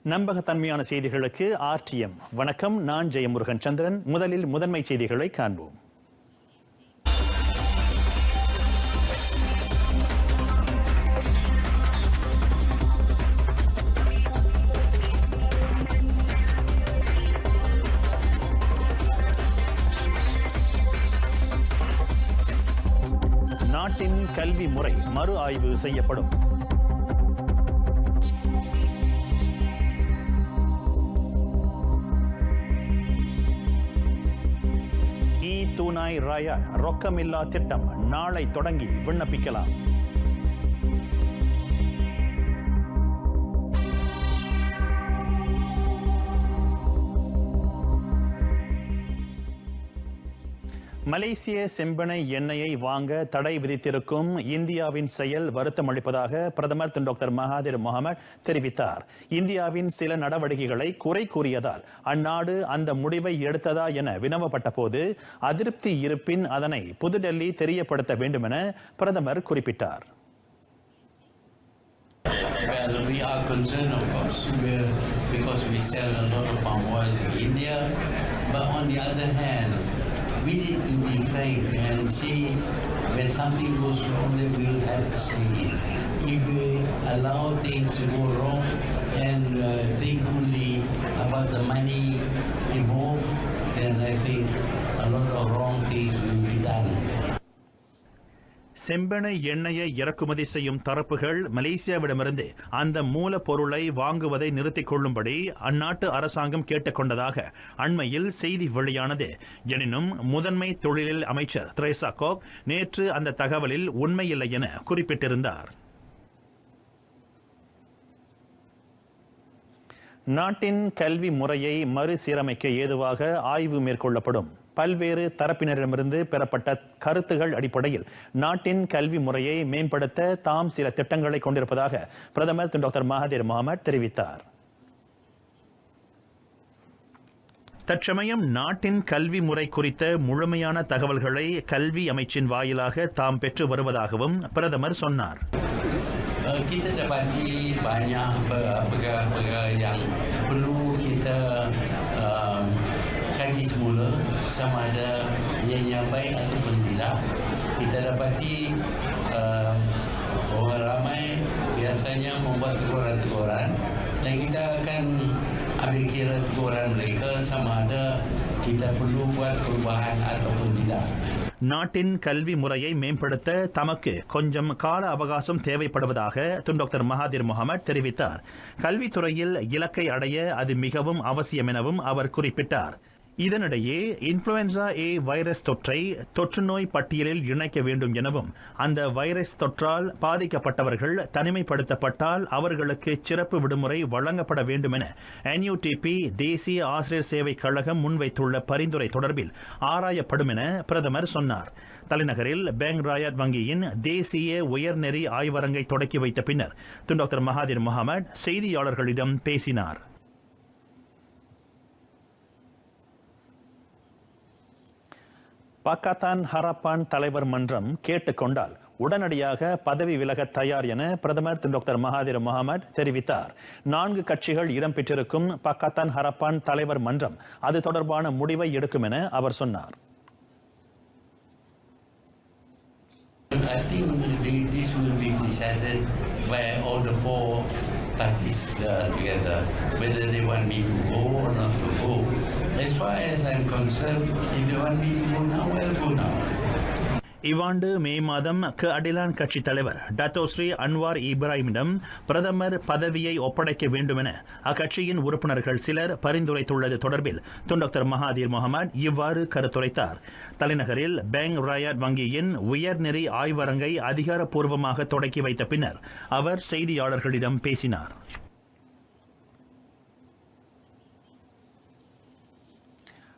நம்பகத்தன்மையான செய்திகளுக்கு RTM வணக்கம். நான் ஜெயமுருகன் சந்திரன். முதலில் முதன்மை செய்திகளை காண்போம். நாட்டின் கல்வி முறை மறு ஆய்வு செய்யப்படும். தூனாய் ராயா ரொக்கமில்லா திட்டம் நாளை தொடங்கி விண்ணப்பிக்கலாம். மலேசிய செம்பனை எண்ணெயை வாங்க தடை விதித்திருக்கும் இந்தியாவின் செயல் வருத்தம் அளிப்பதாக பிரதமர் டாக்டர் மகாதிர் முகமது தெரிவித்தார். இந்தியாவின் சில நடவடிக்கைகளை குறை கூறியதால் அந்நாடு அந்த முடிவை எடுத்ததா என வினவப்பட்ட போது அதிருப்தி இருப்பின் அதனை புதுடெல்லி தெரியப்படுத்த வேண்டும் என பிரதமர் குறிப்பிட்டார். Well, we are concerned, of course, because we sell a lot of palm oil to India. But on the other hand, we need to be frank and see when something goes wrong, then we will have to say it. If we allow things to go wrong and think only about the money involved, then I think a lot of wrong things will be done. செம்பனை எண்ணெயை இறக்குமதி செய்யும் தரப்புகள் மலேசியாவிடமிருந்து அந்த மூலப்பொருளை வாங்குவதை நிறுத்திக் கொள்ளும்படி அந்நாட்டு அரசாங்கம் கேட்டுக்கொண்டதாக அண்மையில் செய்தி வெளியானது. எனினும் முதன்மை தொழிலில் அமைச்சர் தெரேசா கோக் நேற்று அந்த தகவலில் உண்மையில்லை என குறிப்பிட்டிருந்தார். நாட்டின் கல்வி முறையை மறுசீரமைக்க ஏதுவாக ஆய்வு மேற்கொள்ளப்படும். பல்வேறு தரப்பினரிடமிருந்து பெறப்பட்ட கருத்துகள் அடிப்படையில் நாட்டின் கல்வி முறையை மேம்படுத்த தாம் சில திட்டங்களை கொண்டிருப்பதாக பிரதமர் டாக்டர் மகாதிர் முகமது தெரிவித்தார். தற்சமயம் நாட்டின் கல்வி முறை குறித்த முழுமையான தகவல்களை கல்வி அமைச்சின் வாயிலாக தாம் பெற்று வருவதாகவும் பிரதமர் சொன்னார். Kita dapati banyak perkara-perkara yang perlu kita kaji semula sama ada yang baik ataupun tidak. Kita dapati orang ramai biasanya membuat teguran-teguran dan kita akan ambil kira teguran mereka sama ada kita perlu buat perubahan ataupun tidak. நாட்டின் கல்வி முறையை மேம்படுத்த தமக்கு கொஞ்சம் கால அவகாசம் தேவைப்படுவதாக doctor Mahathir Mohamad தெரிவித்தார். கல்வித்துறையில் இலக்கை அடைய அது மிகவும் அவசியம் எனவும் அவர் குறிப்பிட்டார். இதனிடையே இன்ஃப்ளூயன்சா ஏ வைரஸ் தொற்றை தொற்றுநோய் பட்டியலில் இணைக்க வேண்டும் எனவும் அந்த வைரஸ் தொற்றால் பாதிக்கப்பட்டவர்கள் தனிமைப்படுத்தப்பட்டால் அவர்களுக்கு சிறப்பு விடுமுறை வழங்கப்பட வேண்டும் என NUTP தேசிய ஆசிரியர் சேவை கழகம் முன்வைத்துள்ள பரிந்துரை தொடர்பில் ஆராயப்படும் என பிரதமர் சொன்னார். தலைநகரில் பேங்க் ராயட் வங்கியின் தேசிய உயர்நெறி ஆய்வரங்கை தொடக்கி வைத்த பின்னர் டாக்டர் மகாதிர் முகமது செய்தியாளர்களிடம் பேசினார். பாக்கத்தான் ஹரப்பான் தலைவர் மன்றம் கேட்டுக்கொண்டால் உடனடியாக பதவி விலக தயார் என பிரதமர் டாக்டர் மகாதிர் முகமது தெரிவித்தார். 4 கட்சிகள் இடம்பெற்றிருக்கும் பாக்கத்தான் ஹரப்பான் தலைவர் மன்றம் அது தொடர்பான முடிவை எடுக்கும் என அவர் சொன்னார். I think this will be decided by all the 4 parties together, whether they want me to go or not to go. As far as I'm concerned, if they want me to go now, I'll go now. இவ்வாண்டு மே மாதம் அடிலான் கட்சி தலைவர் Datuk Seri Anwar இப்ராஹிமிடம் பிரதமர் பதவியை ஒப்படைக்க வேண்டும் என அக்கட்சியின் உறுப்பினர்கள் சிலர் பரிந்துரைத்துள்ளது தொடர்பில் டாக்டர் மகாதிர் முகமது இவ்வாறு கருத்துரைத்தார். தலைநகரில் பேங்க் ராயட் வங்கியின் உயர்நெறி ஆய்வரங்கை அதிகாரப்பூர்வமாக தொடக்கி வைத்த பின்னர் அவர் செய்தியாளர்களிடம் பேசினார்.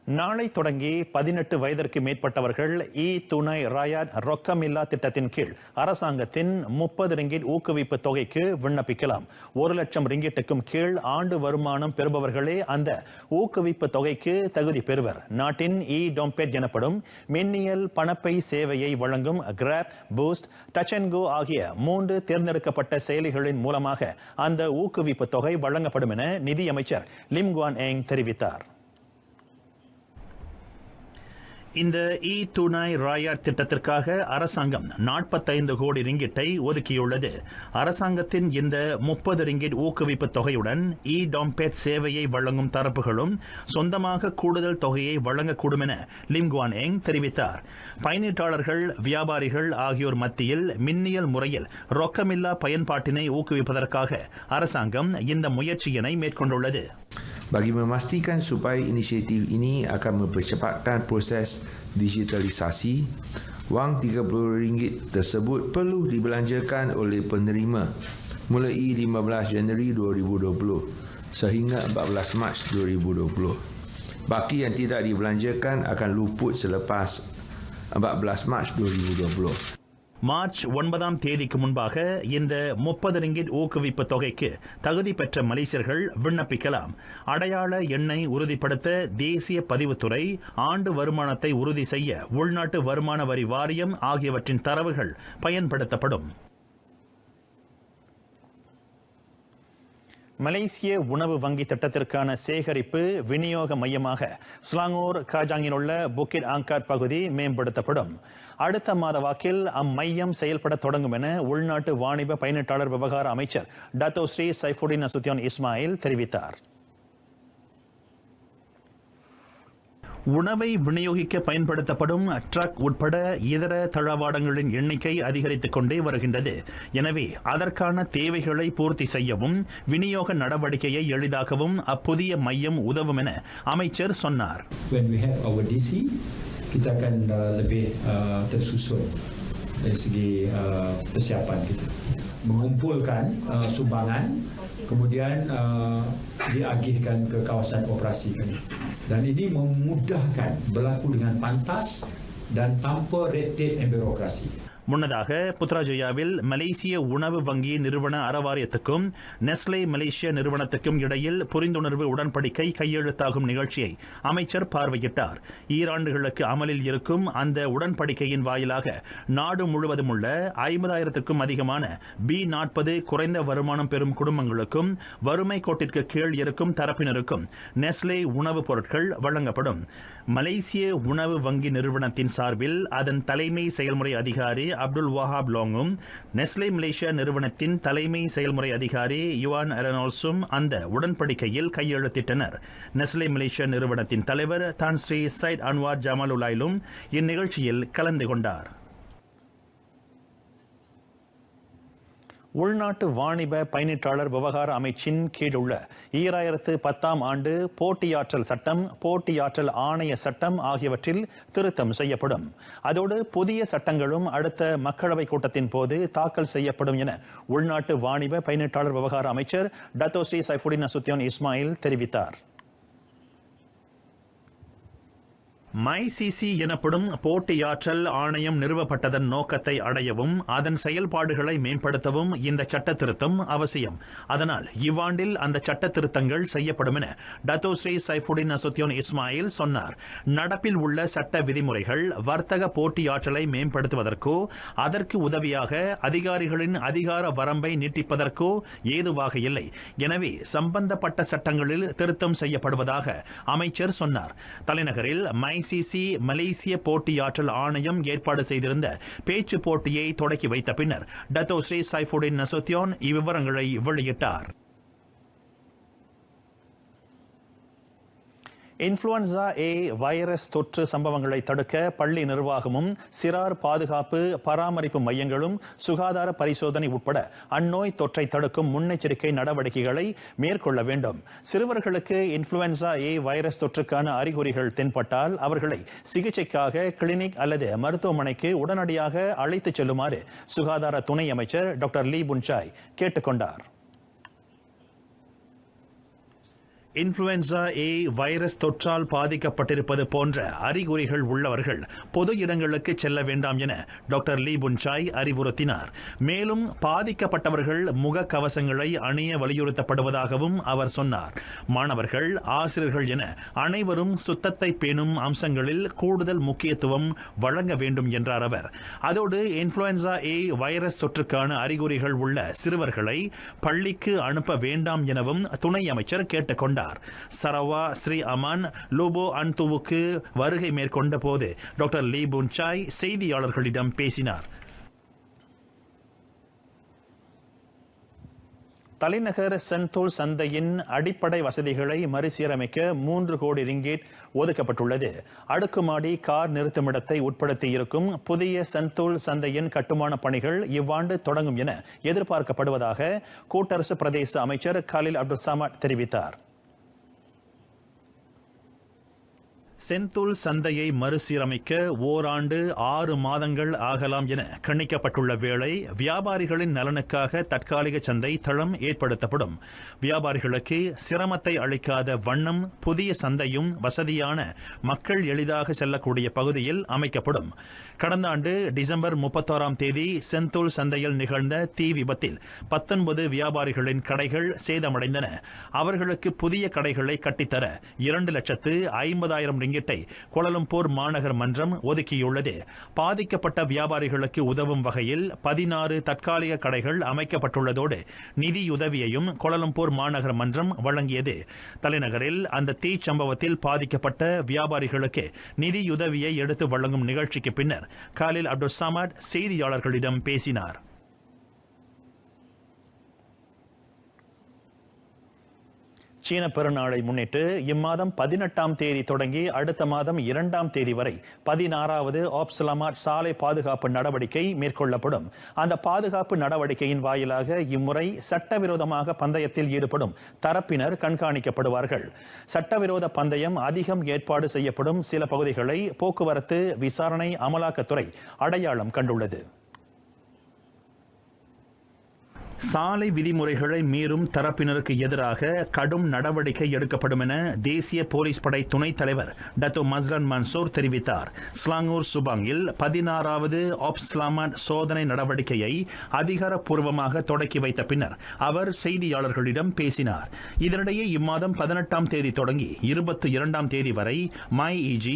நாளை தொடங்கி 18 வயதிற்கு மேற்பட்டவர்கள் துணை ராயாட் ரொக்கமில்லா திட்டத்தின் கீழ் அரசாங்கத்தின் 30 ரிங்கிட் ஊக்குவிப்பு தொகைக்கு விண்ணப்பிக்கலாம். 1 லட்சம் ரிங்கிட்டுக்கும் கீழ் ஆண்டு வருமானம் பெறுபவர்களே அந்த ஊக்குவிப்பு தொகைக்கு தகுதி பெறுவர். நாட்டின் டொம்பெட் எனப்படும் மின்னியல் பணப்பை சேவையை வழங்கும் கிராப், பூஸ்ட், டச் அண்ட் கோ ஆகிய 3 தேர்ந்தெடுக்கப்பட்ட செயலிகளின் மூலமாக அந்த ஊக்குவிப்பு தொகை வழங்கப்படும் என நிதியமைச்சர் லிம் குவான் ஏங் தெரிவித்தார். இந்த துணை ராயாட் திட்டத்திற்காக அரசாங்கம் 45 கோடி ரிங்கிட்டை ஒதுக்கியுள்ளது. அரசாங்கத்தின் இந்த 30 ரிங்கிட் ஊக்குவிப்பு தொகையுடன் டொம்பெட் சேவையை வழங்கும் தரப்புகளும் சொந்தமாக கூடுதல் தொகையை வழங்கக்கூடும் என லிம் குவான் ஏங் தெரிவித்தார். பயனீட்டாளர்கள், வியாபாரிகள் ஆகியோர் மத்தியில் மின்னியல் முறையில் ரொக்கமில்லா பயன்பாட்டினை ஊக்குவிப்பதற்காக அரசாங்கம் இந்த முயற்சியினை மேற்கொண்டுள்ளது. Bagi memastikan supaya inisiatif ini akan mempercepatkan proses digitalisasi, wang RM30 tersebut perlu dibelanjakan oleh penerima mulai 15 Januari 2020 sehingga 14 Mac 2020. Baki yang tidak dibelanjakan akan luput selepas 14 Mac 2020. March 9ஆம் தேதிக்கு முன்பாக இந்த 30 ரிங்கிட் ஊக்குவிப்பு தொகைக்கு தகுதி பெற்ற மலேசியர்கள் விண்ணப்பிக்கலாம். அடையாள எண்ணை உறுதிப்படுத்த தேசிய பதிவுத்துறை, ஆண்டு வருமானத்தை உறுதி செய்ய உள்நாட்டு வருமான வரி வாரியம் ஆகியவற்றின் தரவுகள் பயன்படுத்தப்படும். மலேசிய உணவு வங்கி திட்டத்திற்கான சேகரிப்பு விநியோக மையமாக ஸ்லாங்கூர் காஜாங்கில் உள்ள புக்கிட் ஆங்காட் பகுதி மேம்படுத்தப்படும். அடுத்த மாத வாக்கில் அம்மையம் செயல்பட தொடங்கும் என உள்நாட்டு வாணிப பயனீட்டாளர் விவகார அமைச்சர் டத்தோ ஸ்ரீ சைஃபுடின் நசுத்தியான் இஸ்மாயில் தெரிவித்தார். உணவை விநியோகிக்க பயன்படுத்தப்படும் ட்ரக் உட்பட இதர தளவாடங்களின் எண்ணிக்கை அதிகரித்துக் கொண்டே வருகின்றது. எனவே அதற்கான தேவைகளை பூர்த்தி செய்யவும் விநியோக நடவடிக்கையை எளிதாக்கவும் அப்புதிய மையம் உதவும் என அமைச்சர் சொன்னார். When we have our DC, kita akan lebih tersusun dari segi persiapan kita. Mengumpulkan sumbangan, kemudian diagihkan ke kawasan operasi kami. Dan ini memudahkan berlaku dengan pantas dan tanpa red tape dan birokrasi. முன்னதாக புத்ராஜயாவில் மலேசிய உணவு வங்கி நிறுவன அறவாரியத்துக்கும் Nestle மலேசிய நிறுவனத்துக்கும் இடையில் புரிந்துணர்வு உடன்படிக்கை கையெழுத்தாகும் நிகழ்ச்சியை அமைச்சர் பார்வையிட்டார். ஈராண்டுகளுக்கு அமலில் இருக்கும் அந்த உடன்படிக்கையின் வாயிலாக நாடு முழுவதும் உள்ள 50,000க்கும் அதிகமான B40 குறைந்த வருமானம் பெறும் குடும்பங்களுக்கும் வறுமை கோட்டிற்கு கீழ் இருக்கும் தரப்பினருக்கும் நெஸ்லே உணவுப் பொருட்கள் வழங்கப்படும். மலேசிய உணவு வங்கி நிறுவனத்தின் சார்பில் அதன் தலைமை செயல்முறை அதிகாரி அப்துல் வஹாப் லோங்கும், நெஸ்லே மலேசியா நிறுவனத்தின் தலைமை செயல்முறை அதிகாரி யுவான் அரனோல்ஸும் அந்த உடன்படிக்கையில் கையெழுத்திட்டனர். நெஸ்லே மலேசியா நிறுவனத்தின் தலைவர் தான் ஸ்ரீ சைட் அன்வார் ஜமாலுலாயிலும் இந்நிகழ்ச்சியில் கலந்து கொண்டார். உள்நாட்டு வாணிப பயனீட்டாளர் விவகார அமைச்சின் கீழ் உள்ள 2010ஆம் ஆண்டு போட்டியாற்றல் சட்டம், போட்டியாற்றல் ஆணைய சட்டம் ஆகியவற்றில் திருத்தம் செய்யப்படும். அதோடு புதிய சட்டங்களும் அடுத்த மக்களவை கூட்டத்தின் போது தாக்கல் செய்யப்படும் என உள்நாட்டு வாணிப பயனீட்டாளர் விவகார அமைச்சர் டத்தோ ஸ்ரீ சைஃபுடின் நசுத்தியான் இஸ்மாயில் தெரிவித்தார். மைசிசி எனப்படும் போட்டியாற்றல் ஆணையம் நிறுவப்பட்டதன் நோக்கத்தை அடையவும் அதன் செயல்பாடுகளை மேம்படுத்தவும் இந்த சட்ட திருத்தம் அவசியம். அதனால் இவ்வாண்டில் அந்த சட்ட திருத்தங்கள் செய்யப்படும் என டத்தோ ஸ்ரீ சைஃபுடின் நசுத்தியான் இஸ்மாயில் சொன்னார். நடப்பில் உள்ள சட்ட விதிமுறைகள் வர்த்தக போட்டியாற்றலை மேம்படுத்துவதற்கோ அதற்கு உதவியாக அதிகாரிகளின் அதிகார வரம்பை நீட்டிப்பதற்கோ ஏதுவாக இல்லை. எனவே சம்பந்தப்பட்ட சட்டங்களில் திருத்தம் செய்யப்படுவதாக அமைச்சர் சொன்னார். தலைநகரில் ஐசிசி மலேசிய போட்டியாற்றல் ஆணையம் ஏற்பாடு செய்திருந்த பேச்சு போட்டியை தொடக்கி வைத்த பின்னர் டத்தோ ஸ்ரீ சைஃபுடின் நசுத்தியான் இவ்விவரங்களை வெளியிட்டார். இன்ஃப்ளூயன்சா ஏ வைரஸ் தொற்று சம்பவங்களை தடுக்க பள்ளி நிர்வாகமும் சிறார் பாதுகாப்பு பராமரிப்பு மையங்களும் சுகாதார பரிசோதனை உட்பட அந்நோய் தொற்றை தடுக்கும் முன்னெச்சரிக்கை நடவடிக்கைகளை மேற்கொள்ள வேண்டும். சிறுவர்களுக்கு இன்ஃப்ளூயன்சா ஏ வைரஸ் தொற்றுக்கான அறிகுறிகள் தென்பட்டால் அவர்களை சிகிச்சைக்காக கிளினிக் அல்லது மருத்துவமனைக்கு உடனடியாக அழைத்துச் செல்லுமாறு சுகாதார துணை அமைச்சர் டாக்டர் லீ புன்சாய் கேட்டுக் கொண்டார். இன்ஃப்ளூயன்சா ஏ வைரஸ் தொற்றால் பாதிக்கப்பட்டிருப்பது போன்ற அறிகுறிகள் உள்ளவர்கள் பொது இடங்களுக்கு செல்ல வேண்டாம் என டாக்டர் லீ புன்சாய் அறிவுறுத்தினார். மேலும் பாதிக்கப்பட்டவர்கள் முக கவசங்களை அணிய வலியுறுத்தப்படுவதாகவும் அவர் சொன்னார். மாணவர்கள், ஆசிரியர்கள் என அனைவரும் சுத்தத்தை பேணும் அம்சங்களில் கூடுதல் முக்கியத்துவம் வழங்க வேண்டும் என்றார் அவர். அதோடு இன்ஃப்ளூயன்சா ஏ வைரஸ் தொற்றுக்கான அறிகுறிகள் உள்ள சிறுவர்களை பள்ளிக்கு அனுப்ப வேண்டாம் எனவும் துணை அமைச்சர் கேட்டுக் கொண்டார். சரவா ஸ்ரீ அமான் லோபோ அன்துவுக்கு வருகை மேற்கொண்ட போது டாக்டர் லீ புன்சாய் செய்தியாளர்களிடம் பேசினார். தலைநகர் சென்தோல் சந்தையின் அடிப்படை வசதிகளை மறுசீரமைக்க 3 கோடி ரிங்கேட் ஒதுக்கப்பட்டுள்ளது. அடுக்குமாடி கார் நிறுத்துமிடத்தை உட்படுத்தியிருக்கும் புதிய சென்தோல் சந்தையின் கட்டுமான பணிகள் இவ்வாண்டு தொடங்கும் என எதிர்பார்க்கப்படுவதாக கூட்டரசு பிரதேச அமைச்சர் காலில் அப்துல் சமாட் தெரிவித்தார். செந்தூல் சந்தையை மறுசீரமைக்க ஓராண்டு 6 மாதங்கள் ஆகலாம் என கணிக்கப்பட்டுள்ள வேளை வியாபாரிகளின் நலனுக்காக தற்காலிக சந்தை தளம் ஏற்படுத்தப்படும். வியாபாரிகளுக்கு சிரமத்தை அளிக்காத வண்ணம் புதிய சந்தையும் வசதியான மக்கள் எளிதாக செல்லக்கூடிய பகுதியில் அமைக்கப்படும். கடந்த ஆண்டு டிசம்பர் 31ஆம் தேதி செந்தூல் சந்தையில் நிகழ்ந்த தீ விபத்தில் 19 வியாபாரிகளின் கடைகள் சேதமடைந்தன. அவர்களுக்கு புதிய கடைகளை கட்டித்தர 2,50,000 ரிங்கிட்டை கோலாலம்பூர் மாநகர் மன்றம் ஒதுக்கியுள்ளது. பாதிக்கப்பட்ட வியாபாரிகளுக்கு உதவும் வகையில் 16 தற்காலிக கடைகள் அமைக்கப்பட்டுள்ளதோடு நிதியுதவியையும் கோலாலம்பூர் மாநகர் மன்றம் வழங்கியது. தலைநகரில் அந்த தீ சம்பவத்தில் பாதிக்கப்பட்ட வியாபாரிகளுக்கு நிதியுதவியை எடுத்து வழங்கும் நிகழ்ச்சிக்கு பின்னர் காலில் அப்துல் சமாட் செய்தியாளர்களிடம் பேசினார். சீன பெருநாளை முன்னிட்டு இம்மாதம் 18ஆம் தேதி தொடங்கி அடுத்த மாதம் 2ஆம் தேதி வரை 16வது ஆப்சலாமாட் சாலை பாதுகாப்பு நடவடிக்கை மேற்கொள்ளப்படும். அந்த பாதுகாப்பு நடவடிக்கையின் வாயிலாக இம்முறை சட்டவிரோதமாக பந்தயத்தில் ஈடுபடும் தரப்பினர் கண்காணிக்கப்படுவார்கள். சட்டவிரோத பந்தயம் அதிகம் ஏற்பாடு செய்யப்படும் சில பகுதிகளை போக்குவரத்து விசாரணை அமலாக்கத்துறை அடையாளம் கண்டுள்ளது. சாலை விதிமுறைகளை மீறும் தரப்பினருக்கு எதிராக கடும் நடவடிக்கை எடுக்கப்படும் என தேசிய போலீஸ் படை துணைத் தலைவர் டத்தோ மஸ்ரன் மன்சூர் தெரிவித்தார். ஸ்லாங்கூர் சுபாங்கில் 16வது ஆப்ஸ்லாமாட் சோதனை நடவடிக்கையை அதிகாரப்பூர்வமாக தொடக்கி வைத்த பின்னர் அவர் செய்தியாளர்களிடம் பேசினார். இதனிடையே இம்மாதம் 18ஆம் தேதி தொடங்கி 22ஆம் தேதி வரை MyEG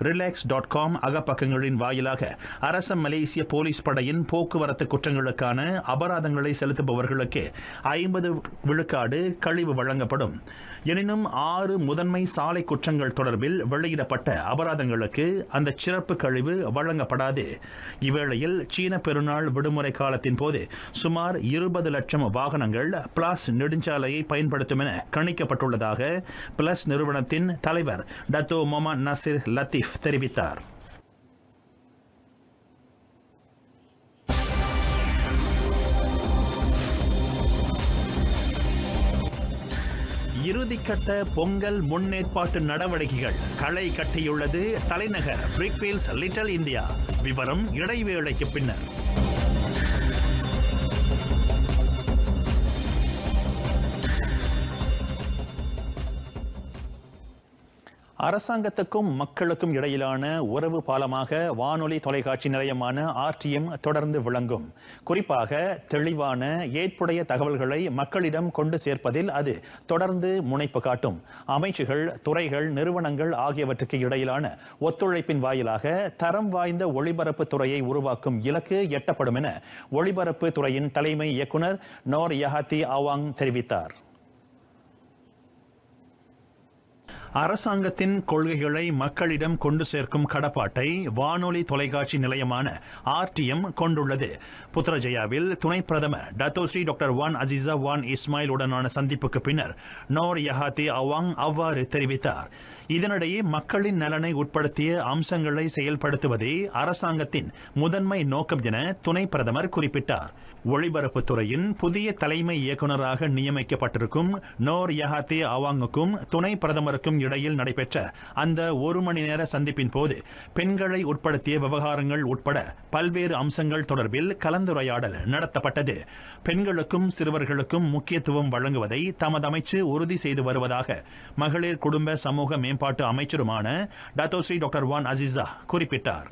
relax.com அகப்பக்கங்களின் வாயிலாக அரச மலேசிய போலீஸ் படையின் போக்குவரத்து குற்றங்களுக்கான அபராதங்களை செலுத்துபவர் 50 விழுக்காடு கழிவு வழங்கப்படும். எனினும் 6 முதன்மை சாலை குற்றங்கள் தொடர்பில் வெளியிடப்பட்ட அபராதங்களுக்கு அந்த சிறப்பு கழிவு வழங்கப்படாது. இவ்வேளையில் சீன பெருநாள் விடுமுறை காலத்தின் போது சுமார் 20 லட்சம் வாகனங்கள் பிளாஸ் நெடுஞ்சாலையை பயன்படுத்தும் என கணிக்கப்பட்டுள்ளதாக பிளஸ் நிறுவனத்தின் தலைவர் டத்தோ மொஹமட் நசீர் லத்தீப் தெரிவித்தார். இறுதிக்கட்ட பொங்கல் முன்னேற்பாட்டு நடவடிக்கைகள் களை கட்டியுள்ளது தலைநகர் பிரிக்ஃபீல்ட்ஸ் லிட்டில் இந்தியா. விவரம் இடைவேளைக்கு பின்னர். அரசாங்கத்துக்கும் மக்களுக்கும் இடையிலான உறவு பாலமாக வானொலி தொலைக்காட்சி நிலையமான RTM தொடர்ந்து விளங்கும். குறிப்பாக தெளிவான ஏற்புடைய தகவல்களை மக்களிடம் கொண்டு சேர்ப்பதில் அது தொடர்ந்து முனைப்பு காட்டும். அமைச்சுகள், துறைகள், நிறுவனங்கள் ஆகியவற்றுக்கு இடையிலான ஒத்துழைப்பின் வாயிலாக தரம் வாய்ந்த ஒளிபரப்பு துறையை உருவாக்கும் இலக்கு எட்டப்படும் என ஒளிபரப்பு துறையின் தலைமை இயக்குனர் நோர் யஹாத்தி அவாங் தெரிவித்தார். அரசாங்கத்தின் கொள்கைகளை மக்களிடம் கொண்டு சேர்க்கும் கடப்பாட்டை வானொலி தொலைக்காட்சி நிலையமான RTM கொண்டுள்ளது. புத்ரஜயாவில் துணை பிரதமர் Datuk Seri doctor Wan Azizah Wan Ismail உடனான சந்திப்புக்கு பின்னர் நோர் யஹாத்தி அவாங் அவ்வாறு தெரிவித்தார். இதனிடையே மக்களின் நலனை உட்படுத்திய அம்சங்களை செயல்படுத்துவதே அரசாங்கத்தின் முதன்மை நோக்கம் என துணை பிரதமர் குறிப்பிட்டார். ஒளிபரப்புத் துறையின் புதிய தலைமை இயக்குநராக நியமிக்கப்பட்டிருக்கும் நோர் யஹாத்தே அவாங்குக்கும் துணை பிரதமருக்கும் இடையில் நடைபெற்ற அந்த 1 மணி நேர சந்திப்பின் போது பெண்களை உட்படுத்திய விவகாரங்கள் உட்பட பல்வேறு அம்சங்கள் தொடர்பில் கலந்துரையாடல் நடத்தப்பட்டது. பெண்களுக்கும் சிறுவர்களுக்கும் முக்கியத்துவம் வழங்குவதை தமது அமைச்சு உறுதி செய்து வருவதாக மகளிர் குடும்ப சமூக மேம்பாட்டு அமைச்சருமான டத்தோஸ்ரீ டாக்டர் வான் அசிசா குறிப்பிட்டார்.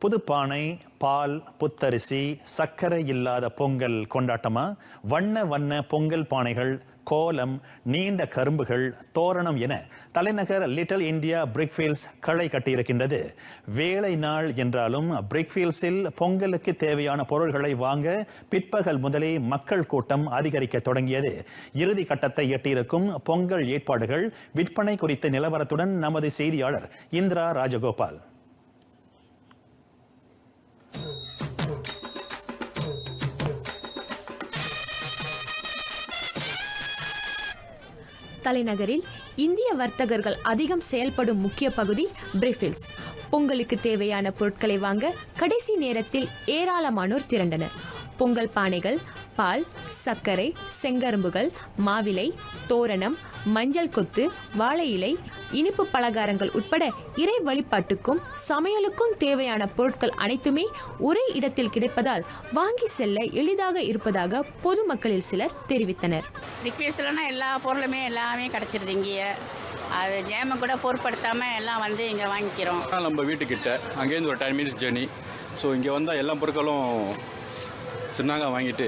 புதுப்பானை, பால், புத்தரிசி, சர்க்கரை இல்லாத பொங்கல் கொண்டாட்டமா, வண்ண வண்ண பொங்கல் பானைகள், கோலம், நீண்ட கரும்புகள், தோரணம் என தலைநகர் லிட்டில் இந்தியா பிரிக்ஃபீல்ட்ஸ் களை கட்டியிருக்கின்றது. வேலை நாள் என்றாலும் பிரிக்ஃபீல்ட்ஸில் பொங்கலுக்கு தேவையான பொருள்களை வாங்க பிற்பகல் முதலே மக்கள் கூட்டம் அதிகரிக்க தொடங்கியது. இறுதி கட்டத்தை எட்டியிருக்கும் பொங்கல் ஏற்பாடுகள், விற்பனை குறித்த நிலவரத்துடன் நமது செய்தியாளர் இந்திரா ராஜகோபால். தலைநகரில் இந்திய வர்த்தகர்கள் அதிகம் செயல்படும் முக்கிய பகுதி பிரிக்ஃபீல்ட்ஸ். பொங்கலுக்கு தேவையான பொருட்களை வாங்க கடைசி நேரத்தில் ஏராளமானோர் திரண்டனர். பொங்கல் பானைகள், பால், சர்க்கரை, செங்கரும்புகள், மாவிலை, தோரணம், மஞ்சள் கொத்து, வாழை இலை, இனிப்பு பலகாரங்கள் உட்பட இறை வழிபாட்டுக்கும் சமையலுக்கும் தேவையான பொருட்கள் அனைத்துமே ஒரே இடத்தில் கிடைப்பதால் வாங்கி செல்ல எளிதாக இருப்பதாக பொதுமக்களில் சிலர் தெரிவித்தனர். பிரிக்ஃபீல்ட்ஸ்லனா எல்லா பொருளுமே எல்லாமே கிடைச்சிருது. இங்கேயே அது ஜேம கூட பொருட்படுத்தாமல் எல்லாம் வந்து இங்கே வாங்கிக்கிறோம். நம்ம வீட்டுக்கிட்ட அங்கேருந்து ஒரு 10 மினிட்ஸ் ஜேர்னி. ஸோ இங்கே வந்தால் எல்லா பொருட்களும் சின்னாங்க வாங்கிட்டு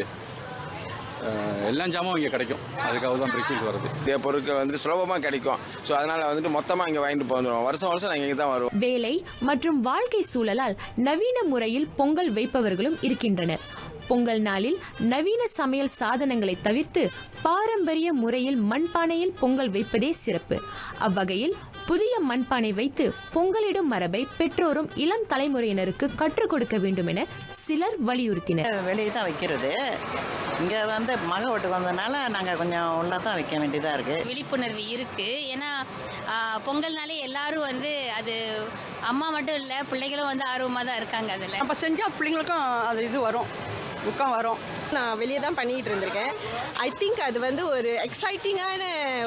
எல்லா ஜாமும் இங்கே கிடைக்கும். அதுக்காக தான் பிரிக்ஃபீல்ட்ஸ் வருது. இதே பொருட்கள் வந்து சுலபமாக கிடைக்கும். ஸோ அதனால் மொத்தமாக இங்கே வாங்கிட்டு போந்துடுவோம். வருஷம் நாங்கள் இங்கே தான் வருவோம். வேலை மற்றும் வாழ்க்கை சூழலால் நவீன முறையில் பொங்கல் வைப்பவர்களும் இருக்கின்றனர். பொங்கல் நாளில் நவீன சமையல் சாதனங்களை தவிர்த்து பாரம்பரிய முறையில் மண்பானையில் பொங்கல் வைப்பதே சிறப்பு. அவ்வகையில் புதிய மண்பானை வைத்து பொங்கலிடும் மரபை பெற்றோரும் இளம் தலைமுறையினருக்கு கற்றுக் கொடுக்க வேண்டும் என சிலர் வலியுறுத்தினர். வெளியே தான் வைக்கிறது. இங்கே மக ஓட்டுக்கு வந்ததுனால நாங்கள் கொஞ்சம் உள்ளே தான் வைக்க வேண்டியதாக இருக்குது. விழிப்புணர்வு இருக்குது. ஏன்னா பொங்கல்னாலே எல்லாரும் அது அம்மா மட்டும் இல்லை, பிள்ளைகளும் ஆர்வமாக தான் இருக்காங்க. அதில் நம்ம செஞ்சால் பிள்ளைங்களுக்கும் அது இது வரும், ஊக்கம் வரும். நான் வெளியே தான் பண்ணிகிட்டு இருந்திருக்கேன். ஐ திங்க் அது ஒரு எக்ஸைட்டிங்கான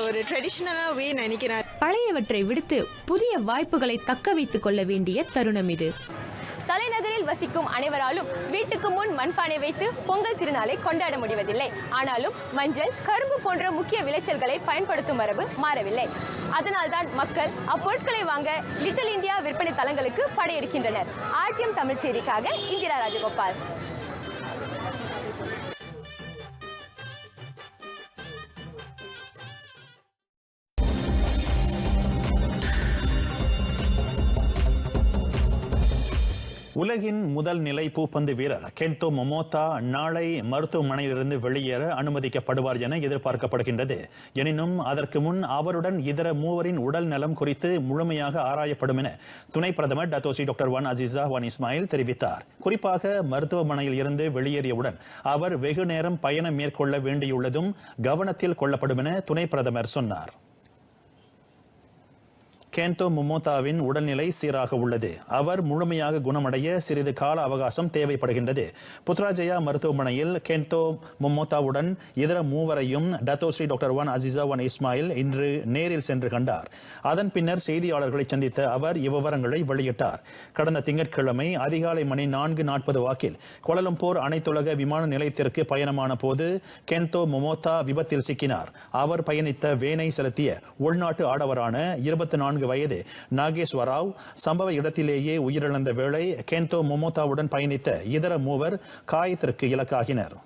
ஒரு ட்ரெடிஷ்னலாக வே நினைக்கிறேன். பழையவற்றை விடுத்து புதிய வாய்ப்புகளை தக்க வைத்துக் கொள்ள வேண்டிய தருணம் இது. தலைநகரில் வசிக்கும் அனைவராலும் வீட்டுக்கு முன் மண்பானை வைத்து பொங்கல் திருநாளை கொண்டாட முடிவதில்லை. ஆனாலும் மஞ்சள், கரும்பு போன்ற முக்கிய விளைச்சல்களை பயன்படுத்தும் மரபு மாறவில்லை. அதனால்தான் மக்கள் அப்பொருட்களை வாங்க லிட்டில் இந்தியா விற்பனை தளங்களுக்கு படையெடுக்கின்றனர். RTM தமிழ் செய்திக்காக இந்திரா ராஜகோபால். உலகின் முதல் நிலை பூப்பந்து வீரர் கென்டோ மொமோதா நாளை மருத்துவமனையிலிருந்து வெளியேற அனுமதிக்கப்படுவார் என எதிர்பார்க்கப்படுகின்றது. எனினும் அதற்கு முன் அவருடன் இதர மூவரின் உடல் நலம் குறித்து முழுமையாக ஆராயப்படும் என துணை பிரதமர் Datuk Seri doctor Wan Azizah Wan Ismail தெரிவித்தார். குறிப்பாக மருத்துவமனையில் இருந்து வெளியேறியவுடன் அவர் வெகு நேரம் பயணம் மேற்கொள்ள வேண்டியுள்ளதும் கவனத்தில் கொள்ளப்படும் என துணை பிரதமர் சொன்னார். கென்டோ மொமோதாவின் உடல்நிலை சீராக உள்ளது. அவர் முழுமையாக குணமடைய சிறிது கால அவகாசம் தேவைப்படுகின்றது. புத்ராஜயா மருத்துவமனையில் கென்டோ மொமோதாவுடன் இதர மூவரையும் Datuk Seri doctor Wan Azizah Wan Ismail இன்று நேரில் சென்று கண்டார். அதன் பின்னர் செய்தியாளர்களை சந்தித்த அவர் இவ்விவரங்களை வெளியிட்டார். கடந்த திங்கட்கிழமை அதிகாலை மணி 4:40 வாக்கில் கோலலம்பூர் அனைத்துலக விமான நிலையத்திற்கு பயணமான போது கென்டோ மொமோதா விபத்தில் சிக்கினார். அவர் பயணித்த வேனை செலுத்திய உள்நாட்டு ஆடவரான 24 வயது நாகேஸ்வராவ் சம்பவ இடத்திலேயே உயிரிழந்த வேளை கென்டோ மொமோதாவுடன் பயணித்த இதர மூவர் காயத்திற்கு இலக்காகினர்.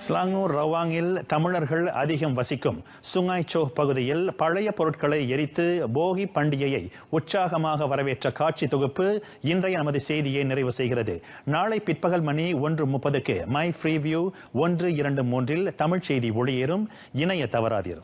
ஸ்லாங்கூர் ரவாங்கில் தமிழர்கள் அதிகம் வசிக்கும் சுங்காய்சோ பகுதியில் பழைய பொருட்களை எரித்து போகி பண்டிகையை உற்சாகமாக வரவேற்ற காட்சி தொகுப்பு இன்றைய நமது செய்தியை நிறைவு செய்கிறது. நாளை பிற்பகல் மணி 1:30க்கு மை ஃப்ரீ வியூ 123 தமிழ் செய்தி ஒளியேறும். இணைய தவறாதீர்.